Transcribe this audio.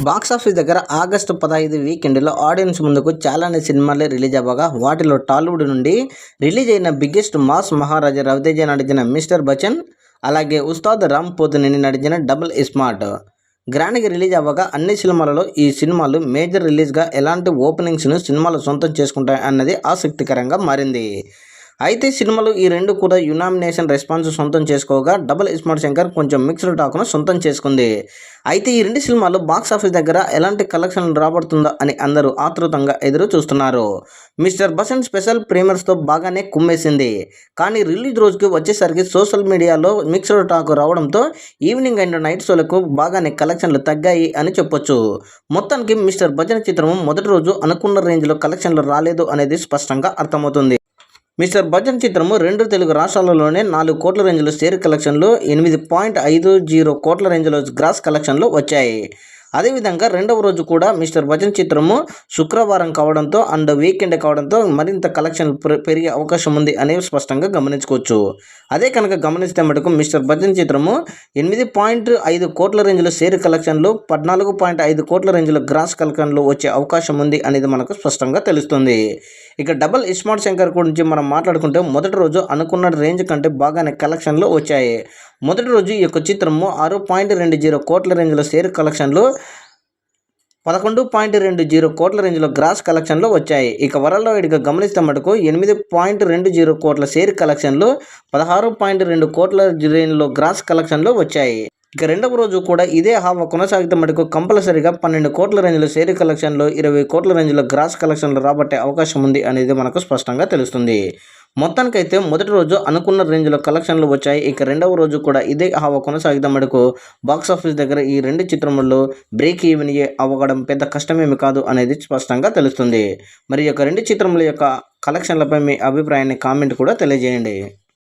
Box office దగ్గర August 15 వీకెండ్లో audience ముందుకు చాలానే సినిమాలే రిలీజ్ అవ్వగా వాటిలో టాలీవుడ్ నుండి రిలీజ్ అయిన బిగ్గెస్ట్ మాస్ మహారాజా రవితేజ నటించిన మిస్టర్ బచ్చన్, అలాగే ఉస్తాద్ రామ్ పోతినేని నటించిన డబుల్ స్మార్ట్ గ్రాండ్గా రిలీజ్ అవ్వగా అన్ని సినిమాలలో ఈ సినిమాలు మేజర్ రిలీజ్గా ఎలాంటి ఓపెనింగ్స్ను సినిమాలు సొంతం చేసుకుంటాయి అన్నది ఆసక్తికరంగా మారింది. అయితే సినిమాలు ఈ రెండు కూడా యునామినేషన్ రెస్పాన్స్ సొంతం చేసుకోగా డబుల్ స్మార్ట్ శంకర్ కొంచెం మిక్స్డ్ టాక్ను సొంతం చేసుకుంది. అయితే ఈ రెండు సినిమాలు బాక్సాఫీస్ దగ్గర ఎలాంటి కలెక్షన్లు రాబడుతుందో అని అందరూ ఆతృతంగా ఎదురు చూస్తున్నారు. మిస్టర్ బచ్చన్ స్పెషల్ ప్రీమియర్స్తో బాగానే కుమ్మేసింది. కానీ రిలీజ్ రోజుకి వచ్చేసరికి సోషల్ మీడియాలో మిక్స్డ్ టాక్ రావడంతో ఈవినింగ్ అండ్ నైట్ షోలకు బాగానే కలెక్షన్లు తగ్గాయి అని చెప్పొచ్చు. మొత్తానికి మిస్టర్ బచ్చన్ చిత్రం మొదటి రోజు అనుకున్న రేంజ్లో కలెక్షన్లు రాలేదు అనేది స్పష్టంగా అర్థమవుతుంది. మిస్టర్ బచ్చన్ చిత్రము 2 తెలుగు రాష్ట్రాలలోనే 4 కోట్ల రేంజ్లో షేర్ కలెక్షన్లు, 8.50 కోట్ల రేంజ్లో గ్రాస్ కలెక్షన్లు వచ్చాయి. అదేవిధంగా రెండవ రోజు కూడా మిస్టర్ బచ్చన్ చిత్రము శుక్రవారం కావడంతో అండ్ వీకెండ్ కావడంతో మరింత కలెక్షన్ పెరిగే అవకాశం ఉంది అనేవి స్పష్టంగా గమనించుకోవచ్చు. అదే కనుక గమనిస్తే మటుకు మిస్టర్ బచ్చన్ చిత్రము 8.5 కోట్ల రేంజ్లో షేర్ కలెక్షన్లు, 14.5 కోట్ల రేంజ్లో గ్రాస్ కలెక్షన్లు వచ్చే అవకాశం ఉంది అనేది మనకు స్పష్టంగా తెలుస్తుంది. ఇక డబుల్ స్మార్ట్ శంకర్ గురించి మనం మాట్లాడుకుంటే మొదటి రోజు అనుకున్న రేంజ్ కంటే బాగానే కలెక్షన్లు వచ్చాయి. మొదటి రోజు ఈ యొక్క చిత్రము 6.20 కోట్ల రేంజ్లో షేర్ కలెక్షన్లు, 11.20 కోట్ల రేంజ్లో గ్రాస్ కలెక్షన్లు వచ్చాయి. ఇక వరల్డ్ వైడ్గా గమనిస్తే మటుకు 8.20 కోట్ల షేర్ కలెక్షన్లు, 16.2 కోట్ల రేంజ్లో గ్రాస్ కలెక్షన్లు వచ్చాయి. ఇక రెండవ రోజు కూడా ఇదే హావా కొనసాగితే మటుకు కంపల్సరీగా 12 కోట్ల రేంజ్లో షేర్ కలెక్షన్లు, 20 కోట్ల రేంజ్లో గ్రాస్ కలెక్షన్లు రాబట్టే అవకాశం ఉంది అనేది మనకు స్పష్టంగా తెలుస్తుంది. మొత్తానికైతే మొదటి రోజు అనుకున్న రేంజ్లో కలెక్షన్లు వచ్చాయి. ఇక రెండవ రోజు కూడా ఇదే హావా కొనసాగితే మటుకు బాక్సాఫీస్ దగ్గర ఈ రెండు చిత్రముల్లో బ్రేక్ ఈవెన్ అవ్వడం పెద్ద కష్టమేమి కాదు అనేది స్పష్టంగా తెలుస్తుంది. మరి ఈ యొక్క రెండు చిత్రముల యొక్క కలెక్షన్లపై మీ అభిప్రాయాన్ని కామెంట్ కూడా తెలియజేయండి.